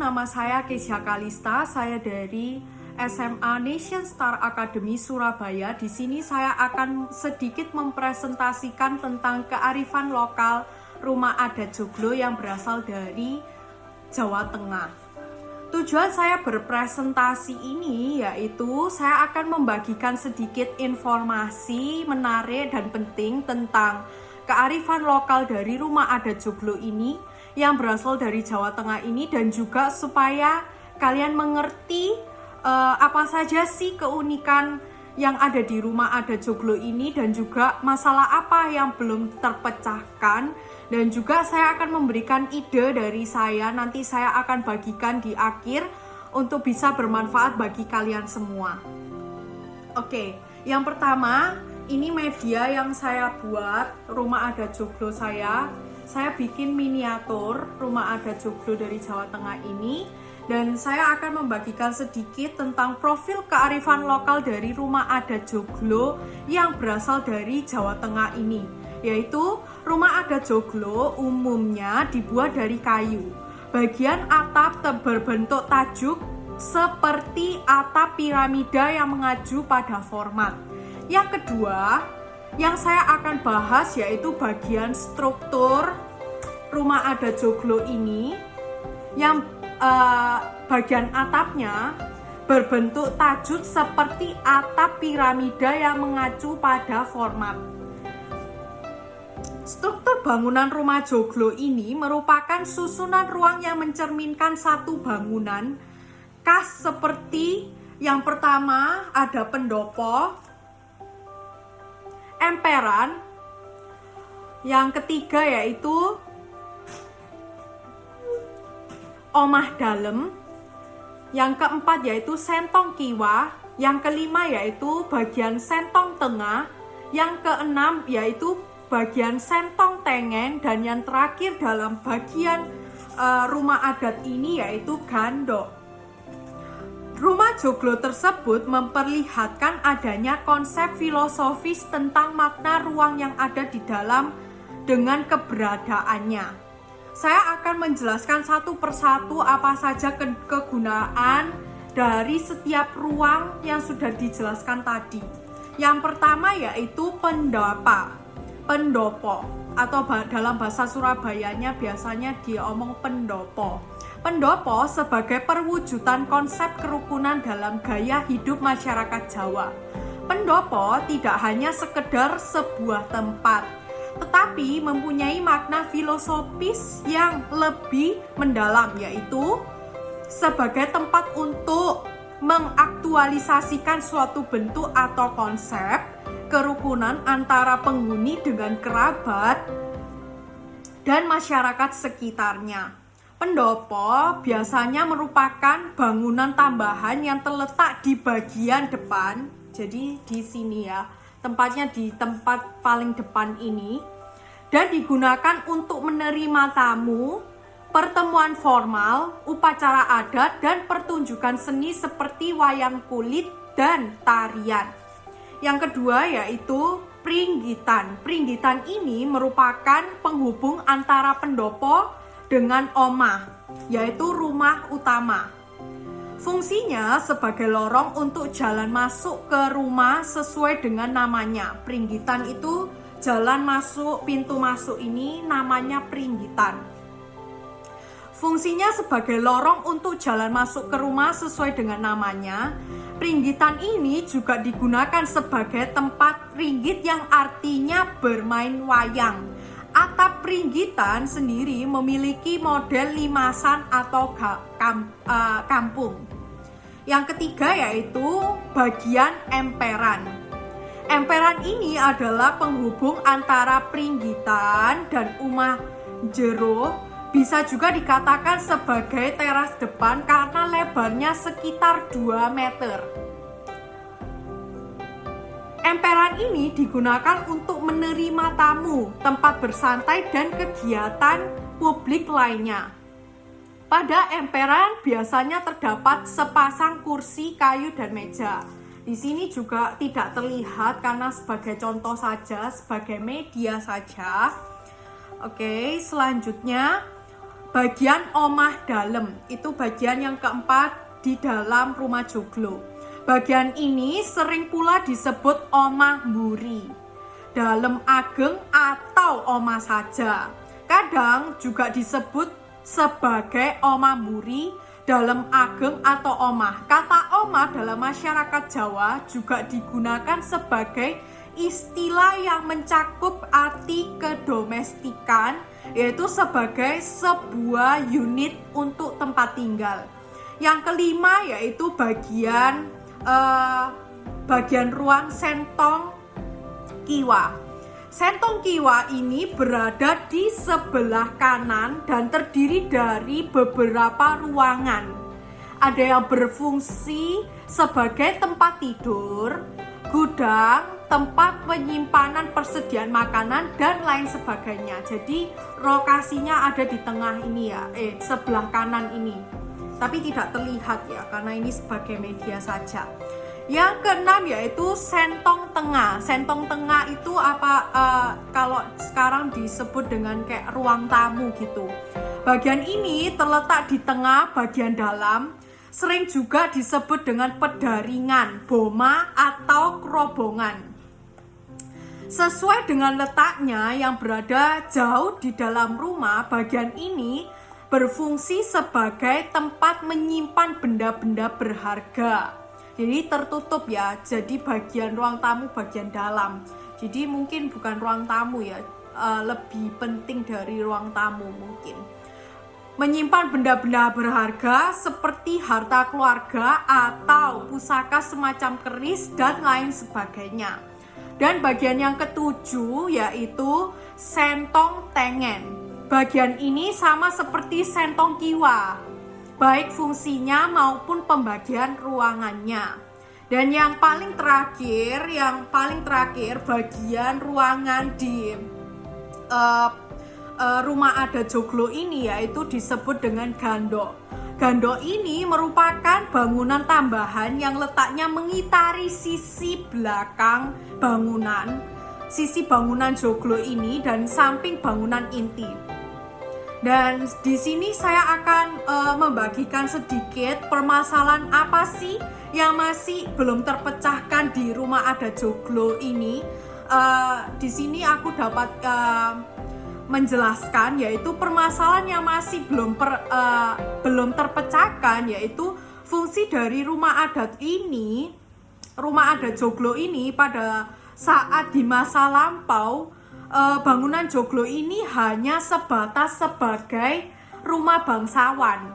nama saya Kesya Kalista. Saya dari SMA Nation Star Academy Surabaya. Di sini saya akan sedikit mempresentasikan tentang kearifan lokal rumah adat Joglo yang berasal dari Jawa Tengah. Tujuan saya berpresentasi ini yaitu saya akan membagikan sedikit informasi menarik dan penting tentang kearifan lokal dari rumah adat Joglo ini yang berasal dari Jawa Tengah ini, dan juga supaya kalian mengerti apa saja sih keunikan yang ada di rumah adat Joglo ini, dan juga masalah apa yang belum terpecahkan. Dan juga saya akan memberikan ide dari saya, nanti saya akan bagikan di akhir untuk bisa bermanfaat bagi kalian semua. Oke, yang pertama, ini media yang saya buat, rumah adat Joglo saya bikin miniatur rumah adat Joglo dari Jawa Tengah ini, dan saya akan membagikan sedikit tentang profil kearifan lokal dari rumah adat Joglo yang berasal dari Jawa Tengah ini, yaitu rumah adat Joglo umumnya dibuat dari kayu. Bagian atap berbentuk tajuk seperti atap piramida yang mengacu pada format. Yang kedua, yang saya akan bahas yaitu bagian struktur rumah adat Joglo ini, yang bagian atapnya berbentuk tajuk seperti atap piramida yang mengacu pada format. Struktur bangunan rumah Joglo ini merupakan susunan ruang yang mencerminkan satu bangunan khas, seperti yang pertama ada pendopo, emperan, yang ketiga yaitu omah dalem, yang keempat yaitu sentong kiwa, yang kelima yaitu bagian sentong tengah, yang keenam yaitu bagian sentong tengen, dan yang terakhir dalam bagian rumah adat ini yaitu gandok. Rumah Joglo tersebut memperlihatkan adanya konsep filosofis tentang makna ruang yang ada di dalam dengan keberadaannya. Saya akan menjelaskan satu persatu apa saja kegunaan dari setiap ruang yang sudah dijelaskan tadi. Yang pertama yaitu pendopo, atau dalam bahasa Surabayanya biasanya diomong pendopo. Pendopo sebagai perwujudan konsep kerukunan dalam gaya hidup masyarakat Jawa. Pendopo tidak hanya sekedar sebuah tempat, tetapi mempunyai makna filosofis yang lebih mendalam, yaitu sebagai tempat untuk mengaktualisasikan suatu bentuk atau konsep kerukunan antara penghuni dengan kerabat dan masyarakat sekitarnya. Pendopo biasanya merupakan bangunan tambahan yang terletak di bagian depan. Jadi di sini ya, tempatnya di tempat paling depan ini, dan digunakan untuk menerima tamu, pertemuan formal, upacara adat, dan pertunjukan seni seperti wayang kulit dan tarian. Yang kedua yaitu pringgitan. Pringgitan ini merupakan penghubung antara pendopo dengan omah, yaitu rumah utama. Fungsinya sebagai lorong untuk jalan masuk ke rumah sesuai dengan namanya. Pringgitan itu jalan masuk, pintu masuk ini namanya pringgitan. Fungsinya sebagai lorong untuk jalan masuk ke rumah sesuai dengan namanya. Pringgitan ini juga digunakan sebagai tempat ringgit yang artinya bermain wayang. Atap pringgitan sendiri memiliki model limasan atau kampung. Yang ketiga yaitu bagian emperan. Emperan ini adalah penghubung antara pringgitan dan umah jero. Bisa juga dikatakan sebagai teras depan karena lebarnya sekitar 2 meter. Emperan ini digunakan untuk menerima tamu, tempat bersantai, dan kegiatan publik lainnya. Pada emperan biasanya terdapat sepasang kursi, kayu, dan meja. Di sini juga tidak terlihat karena sebagai contoh saja, sebagai media saja. Oke, selanjutnya bagian omah dalem. Itu bagian yang keempat di dalam rumah joglo. Bagian ini sering pula disebut omah mburi, dalem ageng atau omah saja. Kadang juga disebut sebagai omah mburi, dalem ageng atau omah. Kata omah dalam masyarakat Jawa juga digunakan sebagai istilah yang mencakup arti kedomestikan, yaitu sebagai sebuah unit untuk tempat tinggal. Yang kelima yaitu bagian ruang sentong kiwa. Sentong kiwa ini berada di sebelah kanan dan terdiri dari beberapa ruangan. Ada yang berfungsi sebagai tempat tidur, gudang, tempat penyimpanan persediaan makanan, dan lain sebagainya. Jadi lokasinya ada di tengah ini ya, sebelah kanan ini. Tapi tidak terlihat ya, karena ini sebagai media saja. Yang keenam yaitu sentong tengah. Sentong tengah itu kalau sekarang disebut dengan kayak ruang tamu gitu. Bagian ini terletak di tengah bagian dalam, sering juga disebut dengan pedaringan, boma, atau kerobongan. Sesuai dengan letaknya yang berada jauh di dalam rumah, bagian ini berfungsi sebagai tempat menyimpan benda-benda berharga. Jadi tertutup ya, jadi bagian ruang tamu bagian dalam. Jadi mungkin bukan ruang tamu ya, lebih penting dari ruang tamu mungkin. Menyimpan benda-benda berharga seperti harta keluarga atau pusaka semacam keris dan lain sebagainya. Dan bagian yang ketujuh yaitu sentong tengen. Bagian ini sama seperti sentong kiwa, baik fungsinya maupun pembagian ruangannya. Dan yang paling terakhir bagian ruangan di rumah adat joglo ini yaitu disebut dengan gandok. Gandok ini merupakan bangunan tambahan yang letaknya mengitari sisi belakang sisi bangunan joglo ini dan samping bangunan inti. Dan di sini saya akan membagikan sedikit permasalahan apa sih yang masih belum terpecahkan di rumah adat joglo ini. Di sini aku dapat menjelaskan yaitu permasalahan yang masih belum terpecahkan, yaitu fungsi dari rumah adat joglo ini pada saat di masa lampau. Bangunan joglo ini hanya sebatas sebagai rumah bangsawan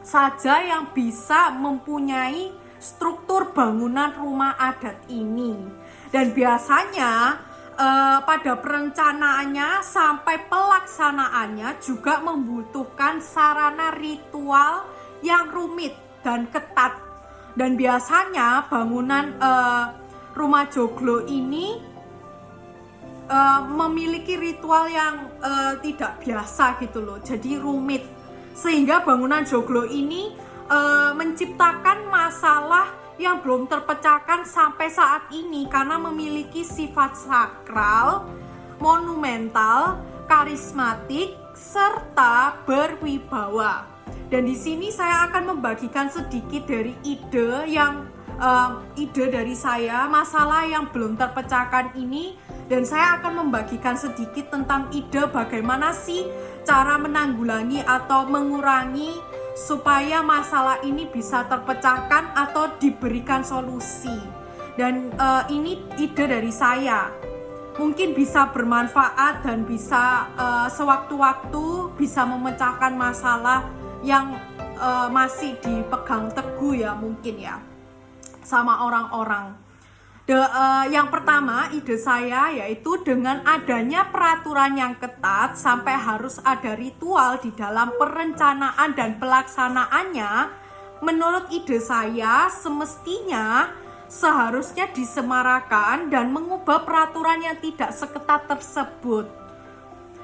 saja yang bisa mempunyai struktur bangunan rumah adat ini. Dan biasanya pada perencanaannya sampai pelaksanaannya juga membutuhkan sarana ritual yang rumit dan ketat. Dan biasanya bangunan rumah joglo ini memiliki ritual yang tidak biasa gitu loh, jadi rumit, sehingga bangunan joglo ini menciptakan masalah yang belum terpecahkan sampai saat ini karena memiliki sifat sakral, monumental, karismatik, serta berwibawa. Dan di sini saya akan membagikan sedikit dari ide dari saya, masalah yang belum terpecahkan ini. Dan saya akan membagikan sedikit tentang ide bagaimana sih cara menanggulangi atau mengurangi supaya masalah ini bisa terpecahkan atau diberikan solusi. Dan ini ide dari saya. Mungkin bisa bermanfaat dan bisa sewaktu-waktu bisa memecahkan masalah yang masih dipegang teguh ya mungkin ya sama orang-orang. Yang pertama ide saya yaitu dengan adanya peraturan yang ketat sampai harus ada ritual di dalam perencanaan dan pelaksanaannya. Menurut ide saya semestinya seharusnya disemarakan dan mengubah peraturan yang tidak seketat tersebut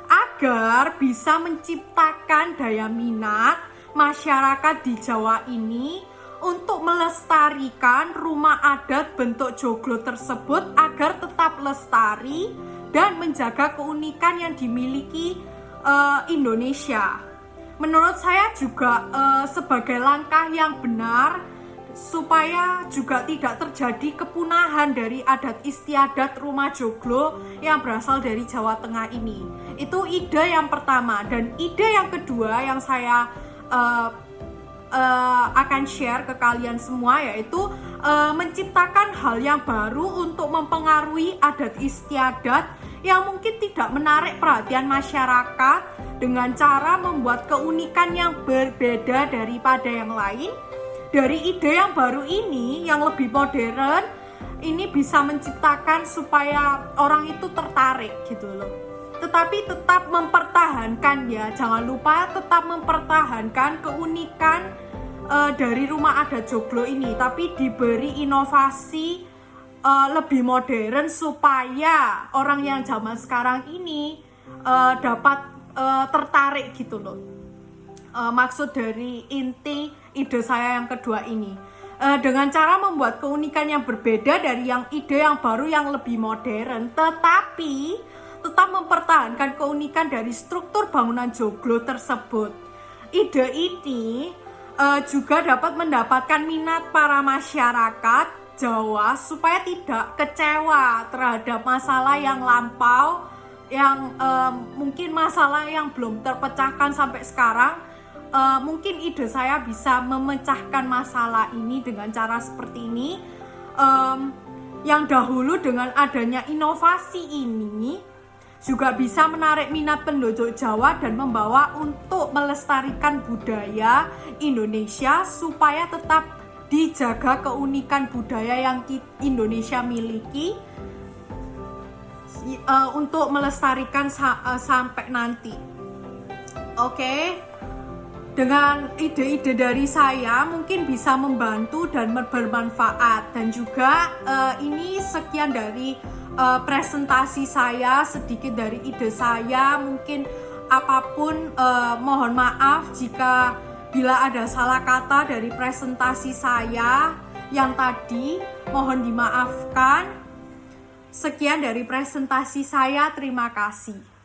agar bisa menciptakan daya minat masyarakat di Jawa ini untuk melestarikan rumah adat bentuk joglo tersebut agar tetap lestari dan menjaga keunikan yang dimiliki Indonesia. menurut saya juga sebagai langkah yang benar supaya juga tidak terjadi kepunahan dari adat istiadat rumah joglo yang berasal dari Jawa Tengah ini. Itu ide yang pertama. Dan ide yang kedua yang saya akan share ke kalian semua, yaitu menciptakan hal yang baru untuk mempengaruhi adat istiadat yang mungkin tidak menarik perhatian masyarakat dengan cara membuat keunikan yang berbeda daripada yang lain. Dari ide yang baru ini, yang lebih modern, ini bisa menciptakan supaya orang itu tertarik gitu loh. Tetapi tetap mempertahankan ya, jangan lupa tetap mempertahankan keunikan dari rumah adat joglo ini, tapi diberi inovasi lebih modern supaya orang yang zaman sekarang ini dapat tertarik gitu loh. Maksud dari inti ide saya yang kedua ini, dengan cara membuat keunikan yang berbeda dari yang ide yang baru yang lebih modern, tetapi tetap mempertahankan keunikan dari struktur bangunan joglo tersebut. Ide ini juga dapat mendapatkan minat para masyarakat Jawa supaya tidak kecewa terhadap masalah yang lampau, yang mungkin masalah yang belum terpecahkan sampai sekarang. Mungkin ide saya bisa memecahkan masalah ini dengan cara seperti ini. Yang dahulu dengan adanya inovasi ini juga bisa menarik minat penduduk Jawa dan membawa untuk melestarikan budaya Indonesia supaya tetap dijaga keunikan budaya yang Indonesia miliki untuk melestarikan sampai nanti. Oke. Dengan ide-ide dari saya mungkin bisa membantu dan bermanfaat. Dan juga ini sekian dari presentasi saya, sedikit dari ide saya. Mungkin apapun, mohon maaf jika bila ada salah kata dari presentasi saya yang tadi, mohon dimaafkan. Sekian dari presentasi saya, terima kasih.